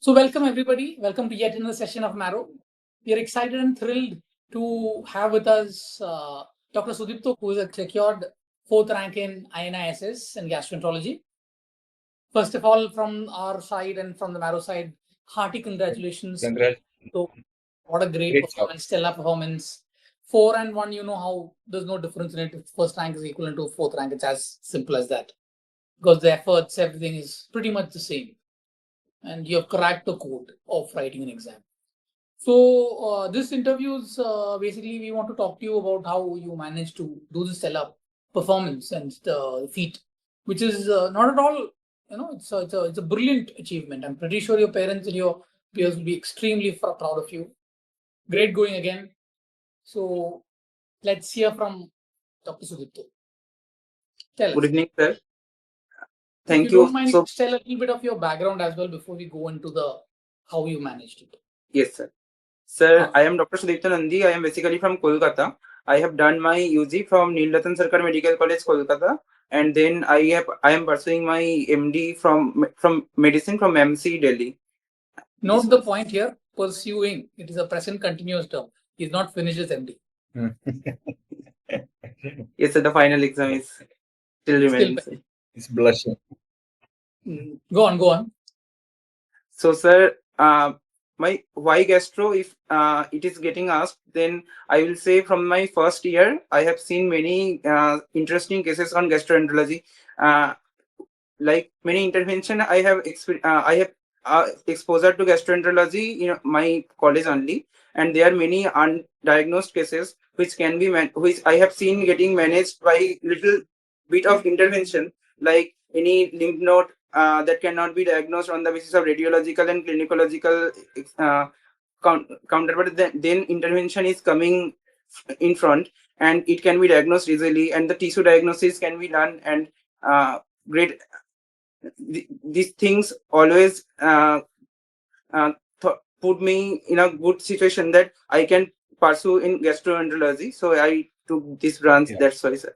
So welcome everybody. Welcome to yet another session of Marrow. We are excited and thrilled to have with us Dr. Sudipta, who is a secured 4th rank in NEET SS and gastroenterology. First of all, from our side and from the Marrow side, hearty congratulations. So, what a great performance, stellar performance. 4 and 1, you know how there's no difference in it. If first rank is equivalent to 4th rank, it's as simple as that. Because the efforts, everything is pretty much the same. And you have cracked the code of writing an exam. So this interview is basically we want to talk to you about how you managed to do the stellar performance and the feat, which is not at all, it's a brilliant achievement. I'm pretty sure your parents and your peers will be extremely proud of you. Great going again. So let's hear from Dr. Sudipta. Tell us. Good evening, sir. Thank if you. Don't mind, so, tell a little bit of your background as well before we go into the how you managed it. Yes, sir. Sir, I am Dr. Sudipta Nandi. I am basically from Kolkata. I have done my UG from Neelratan Sarkar Medical College, Kolkata, and then I am pursuing my MD from medicine from MC Delhi. Note the point here: pursuing. It is a present continuous term. He's not finished his MD. Yes, sir. The final exam is still remains. It's blushing. Go on. So, sir, my why gastro, if it is getting asked, then I will say from my first year I have seen many interesting cases on gastroenterology. Like many intervention I have exposure to gastroenterology in my college only, and there are many undiagnosed cases which can be which I have seen getting managed by little bit of intervention, like any lymph node that cannot be diagnosed on the basis of radiological and clinicological counter, but then intervention is coming in front and it can be diagnosed easily, and the tissue diagnosis can be done, and great. These things always put me in a good situation that I can pursue in gastroenterology. So I took this branch. Yeah. That's why, sir.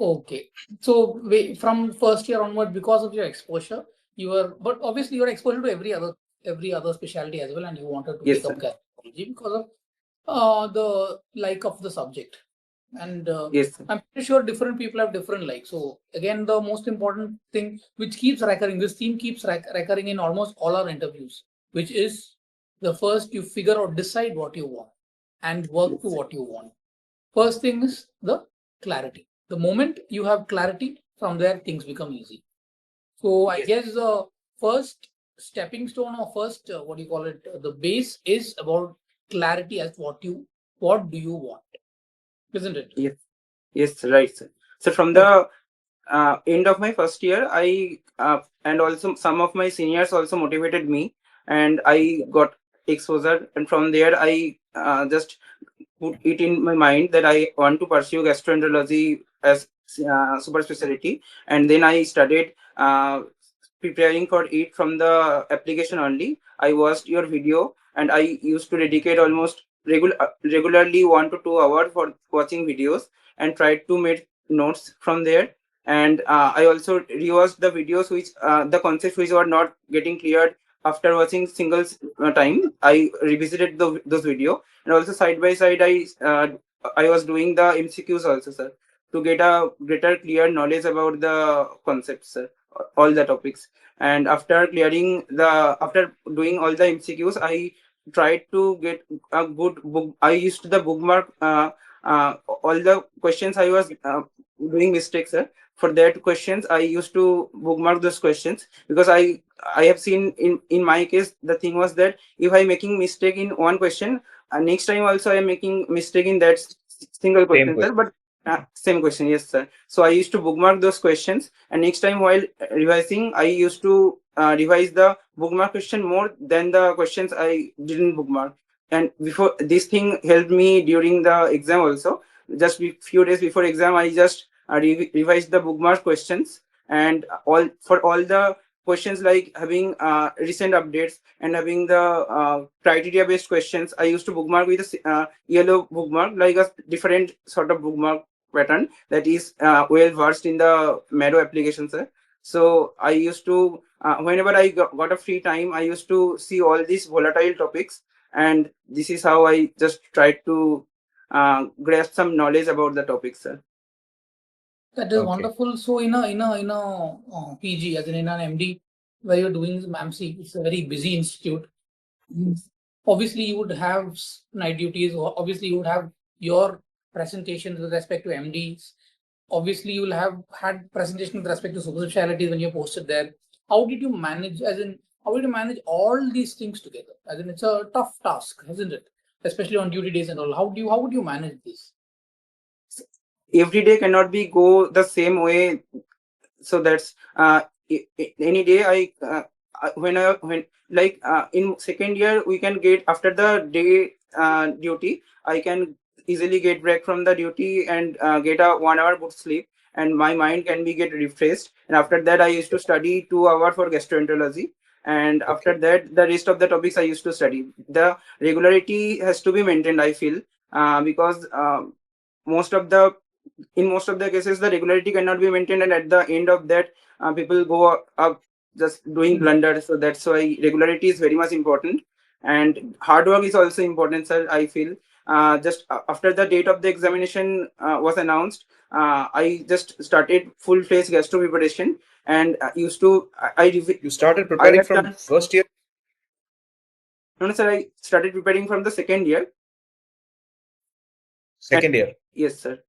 Okay. So from first year onward, because of your exposure, but obviously your exposure to every other specialty as well, and you wanted to pick up gastroenterology because of the like of the subject. And yes, I'm pretty sure different people have different likes. So again, the most important thing which keeps recurring, this theme keeps recurring in almost all our interviews, which is the first you figure out, decide what you want and work to what you want. First thing is the clarity. The moment you have clarity, from there things become easy. So I guess the first stepping stone or first the base is about clarity as what do you want, isn't it? Yes, right, sir. So from the end of my first year, I and also some of my seniors also motivated me, and I got exposure, and from there I just put it in my mind that I want to pursue gastroenterology as super specialty, and then I started preparing for it from the application only. I watched your video, and I used to dedicate almost regularly 1 to 2 hours for watching videos and tried to make notes from there. And I also rewatched the videos which the concepts which were not getting cleared after watching single time. I revisited those video, and also side by side I was doing the MCQs also, sir, to get a greater clear knowledge about the concepts, sir, all the topics. And after doing all the MCQs, I tried to get a good book. I used the bookmark all the questions I was doing mistakes, sir. For that questions, I used to bookmark those questions, because I have seen in my case the thing was that if I making mistake in one question, next time also I am making mistake in that single question, sir. But same question, yes, sir. So I used to bookmark those questions, and next time while revising, I used to revise the bookmark question more than the questions I didn't bookmark. And before, this thing helped me during the exam also. Just few days before exam, I just revised the bookmark questions, and all the questions, like having recent updates and having the criteria based questions, I used to bookmark with a yellow bookmark, like a different sort of bookmark pattern that is well versed in the Marrow application, sir. So I used to, whenever I got a free time, I used to see all these volatile topics, and this is how I just tried to grasp some knowledge about the topic, sir. That is wonderful. So in a PG, as in an MD, where you're doing MAMC, it's a very busy institute. Obviously, you would have night duties. Obviously, you would have your presentations with respect to MDs. Obviously, you will have had presentation with respect to super specialties when you're posted there. How did you manage, as in, how did you manage all these things together? As in, it's a tough task, isn't it? Especially on duty days and all. How would you manage this? Every day cannot be go the same way, so that's any day when in second year we can get after the day duty, I can easily get break from the duty and get a 1 hour good sleep, and my mind can be get refreshed, and after that I used to study 2 hours for gastroenterology, and after that the rest of the topics I used to study. The regularity has to be maintained, I feel, because most of the in most of the cases the regularity cannot be maintained, and at the end of that people go up just doing blunders. So that's why regularity is very much important, and hard work is also important, sir, I feel. Just after the date of the examination was announced, I just started full-fledged gastro preparation, and used to you started preparing from first year? No, sir, I started preparing from the second year. Second year? Yes, sir.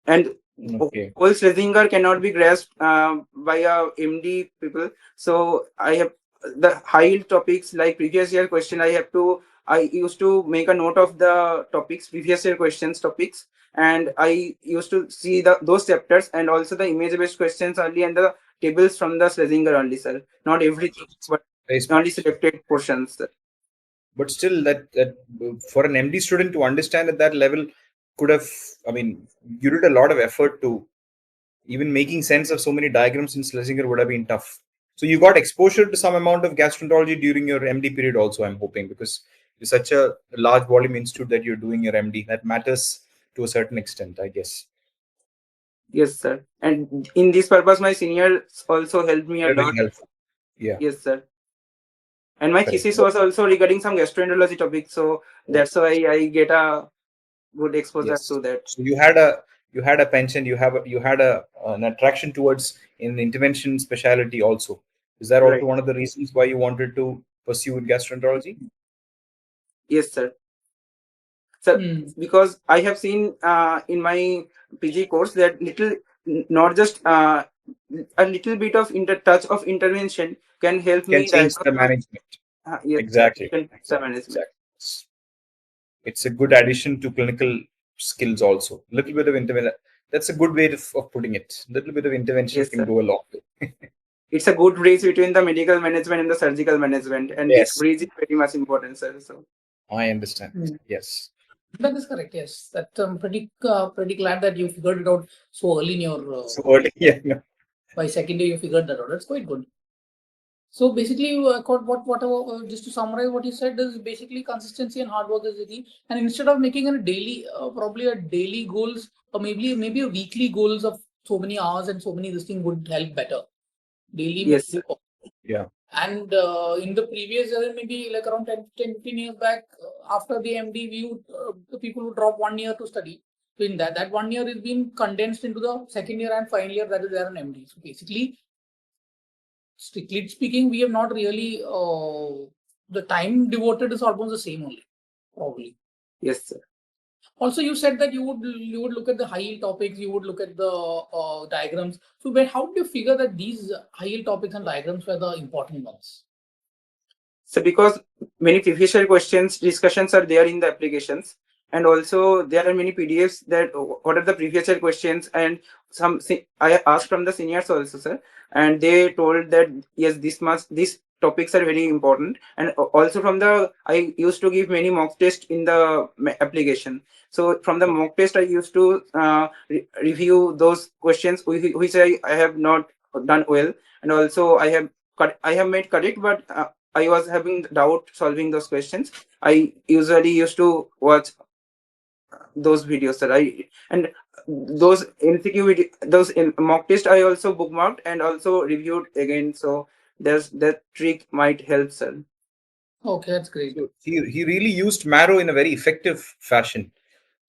And okay, whole Schlesinger cannot be grasped by a MD people. So I have the high yield topics like previous year question. I used to make a note of the topics, previous year questions topics, and I used to see those chapters and also the image based questions only and the tables from the Schlesinger only, sir. Not everything, but only selected portions, sir. But still, that for an MD student to understand at that level could have, I mean, you did a lot of effort to even making sense of so many diagrams in Schlesinger would have been tough. So you got exposure to some amount of gastroenterology during your MD period also, I'm hoping, because it's such a large volume institute that you're doing your MD. That matters to a certain extent, I guess. Yes, sir. And in this purpose, my seniors also helped me a lot. Very helpful. Yeah. Yes, sir. And my thesis was also regarding some gastroenterology topics, so that's why I get a good exposure to that. So you had a penchant, you had an attraction towards an intervention specialty also. Is that also one of the reasons why you wanted to pursue gastroenterology? Yes, sir. Sir, because I have seen in my PG course that not just a little bit of touch of intervention can help me change the management. Yes, exactly. Exactly. It's a good addition to clinical skills also. A little bit of intervention. That's a good way of putting it. A little bit of intervention can go a long way. It's a good bridge between the medical management and the surgical management, and this bridge is very much important, sir. So I understand. Yes. That is correct. Yes, that I'm pretty glad that you figured it out so early in your. So early, yeah. By second year, you figured that out. That's quite good. So basically, whatever just to summarize what you said is basically consistency and hard work is the key. And instead of making a daily, probably a daily goals or maybe a weekly goals of so many hours and so many this thing would help better. Daily, yes, yeah. And in the previous year, maybe like around 10, 15 years back, after the MD, the people would drop 1 year to study. So in that 1 year is being condensed into the second year and final year that is there on MD. So basically, strictly speaking, we have not really the time devoted is almost the same only, probably. Yes, sir. Also, you said that you would look at the high yield topics, you would look at the diagrams. So, how do you figure that these high yield topics and diagrams were the important ones? So, because many previous year questions discussions are there in the applications, and also there are many PDFs that what are the previous year questions, and I asked from the seniors also, sir, and they told that yes, these topics are very important, and also from I used to give many mock tests in the application. So from the mock test, I used to review those questions which I have not done well, and also I have made correct, but I was having doubt solving those questions. I usually used to watch those videos, sir. And those MCQ those in mock test I also bookmarked and also reviewed again. So there's that trick might help, sir. Okay, that's great. So he really used Marrow in a very effective fashion.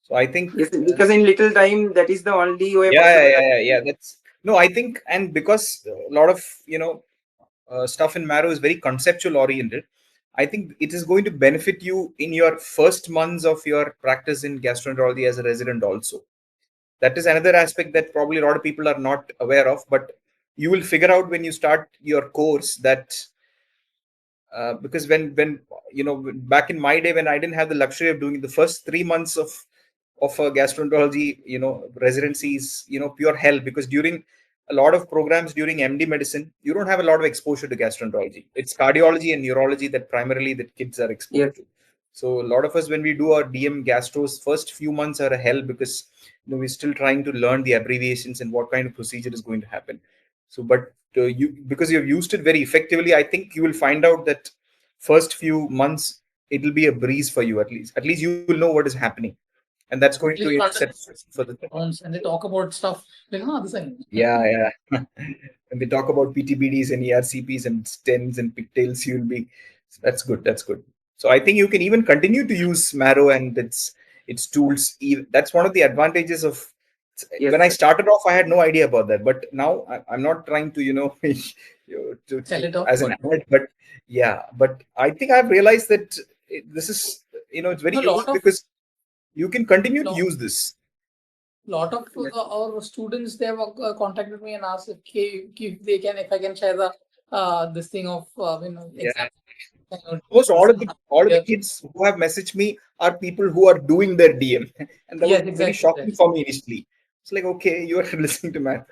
So I think Yes, because in little time that is the only way yeah, possible. That's no, I think, and because a lot of stuff in Marrow is very conceptual oriented. I think it is going to benefit you in your first months of your practice in gastroenterology as a resident also. That is another aspect that probably a lot of people are not aware of, but you will figure out when you start your course that because when back in my day when I didn't have the luxury of doing the first 3 months of a gastroenterology residency is pure hell, because during a lot of programs during MD medicine you don't have a lot of exposure to gastroenterology. It's cardiology and neurology that primarily the kids are exposed Yes, to. So a lot of us, when we do our DM gastros, first few months are a hell, because we're still trying to learn the abbreviations and what kind of procedure is going to happen. So but you, because you've used it very effectively, I think you will find out that first few months it will be a breeze for you. At least you will know what is happening, and that's going At to least you set understand for the terms and they talk about stuff like, this thing. yeah. When they talk about PTBDs and ERCPs and stents and pigtails, you'll be that's good. That's good. So I think you can even continue to use Marrow and its tools. That's one of the advantages of yes, when I sir. started off, I had no idea about that. But now I'm not trying to Sell it off, as an but ad, but yeah. But I think I've realized that this is it's very a lot useful of because you can continue to lot, use this. lot of Yes, our students, they have contacted me and asked if they can, if I can share the this thing of Yeah. exam. Almost all of the Yeah. kids who have messaged me are people who are doing their DM, and that was Yes, very exactly. shocking for me initially. It's like, okay, you are listening to man.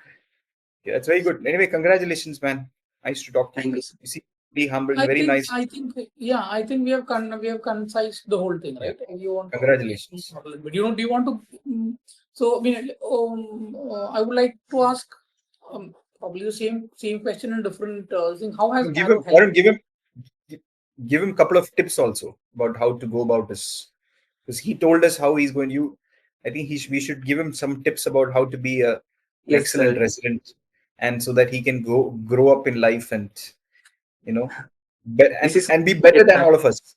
Yeah, that's very good. Anyway, congratulations, man. Nice to talk to you. thank you, sir. You seem very humble and very nice. Yeah, I think we have concised the whole thing, Yeah, right? You want to, congratulations. but do you want to? So, I mean, I would like to ask probably the same question in different thing. How has Give Marrow him, helped? Warren, give him a couple of tips also about how to go about this, because he told us how he's going. I think we should give him some tips about how to be an Yes, excellent sir. resident, and so that he can grow up in life and you know This is and be better than exact. all of us.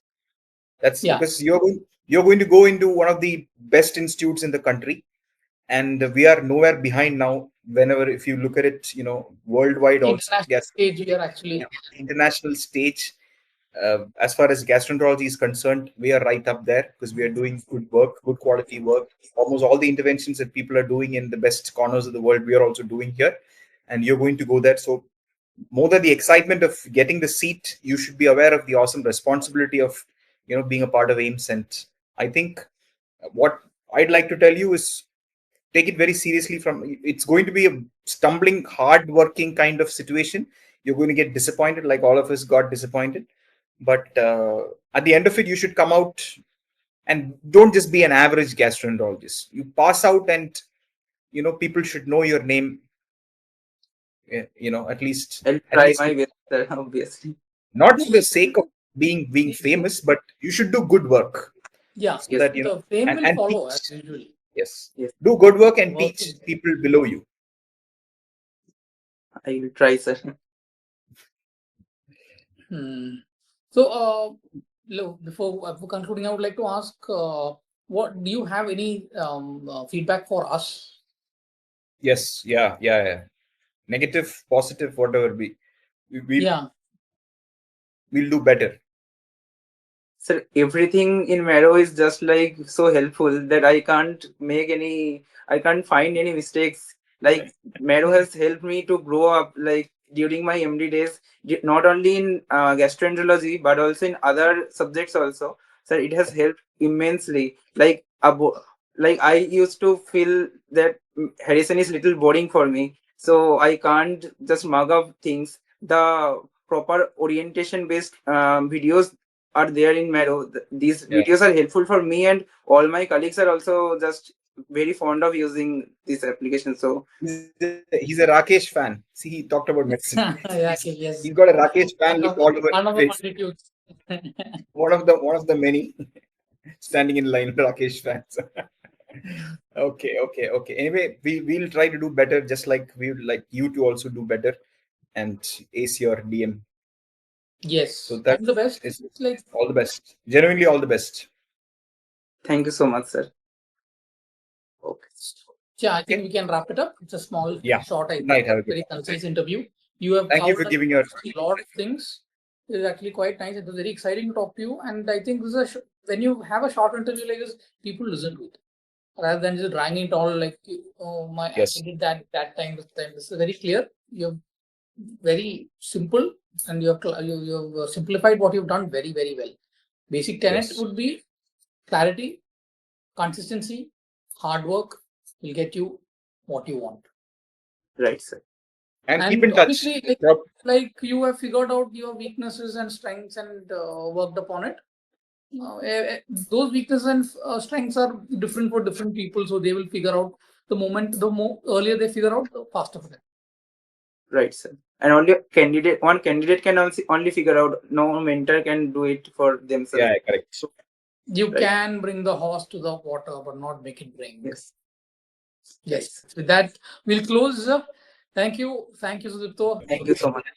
That's Yeah, because you're going to go into one of the best institutes in the country, and we are nowhere behind now. Whenever if you look at it, worldwide also, international yes, stage here actually. international stage. As far as gastroenterology is concerned, we are right up there because we are doing good work, good quality work. Almost all the interventions that people are doing in the best corners of the world, we are also doing here, and you're going to go there. So more than the excitement of getting the seat, you should be aware of the awesome responsibility of being a part of AIMS. And I think what I'd like to tell you is take it very seriously. From it's going to be a stumbling, hard working kind of situation. You're going to get disappointed, like all of us got disappointed, but at the end of it you should come out and don't just be an average gastroenterologist. You pass out, and people should know your name, at least I'll at try least my best, sir. Obviously. not for the sake of being famous, but you should do good work Yeah, so Yes, that the fame will and follow teach. as usually. Yes, yes. do good work and Work teach will. people below you. I will try, sir. Hmm. So, look, before concluding, I would like to ask, what do you have any feedback for us? Yes, yeah. Negative, positive, whatever we Yeah, we'll do better. Sir, everything in Marrow is just like so helpful that I can't find any mistakes. Like Marrow has helped me to grow up like during my MD days, not only in gastroenterology but also in other subjects also. Sir, it has helped immensely. Like I used to feel that Harrison is little boring for me, so I can't just mug up things. The proper orientation based videos are there in Marrow. These Yeah, videos are helpful for me, and all my colleagues are also just very fond of using this application. So he's a Rakesh fan. See, he talked about medicine. yeah, He's okay, he's yes. got a Rakesh fan look all over One of his the face. multitudes. One of the many standing in line, Rakesh fans. Okay. Anyway, we'll try to do better, just like we would like you to also do better and ace your DM. Yes. So that I'm the best. is It's like, all the best. Genuinely all the best. Thank you so much, sir. Okay. yeah, I think Okay. we can wrap it up. It's a small, Yeah. short, Good night. Have a good very concise interview. You have Thank you for covered giving your a lot of things. It is actually quite nice. It was very exciting to talk to you. And I think this is when you have a short interview like this, people listen to it rather than just dragging it all like, oh my, yes. I did that time, this time. This is very clear. You're very simple, and you've simplified what you've done very, very well. Basic tenet Yes. would be clarity, consistency, hard work will get you what you want. Right, sir. And keep And in touch. obviously, like you have figured out your weaknesses and strengths and worked upon it. Those weaknesses and strengths are different for different people, so they will figure out the more earlier they figure out, the faster for them. Right, sir. And one candidate can only figure out. No mentor can do it for themselves. Yeah, correct. So, You right. can bring the horse to the water, but not make it drink. Yes. Yes. With that, we'll close. Thank you, Sudipto. Thank you so much.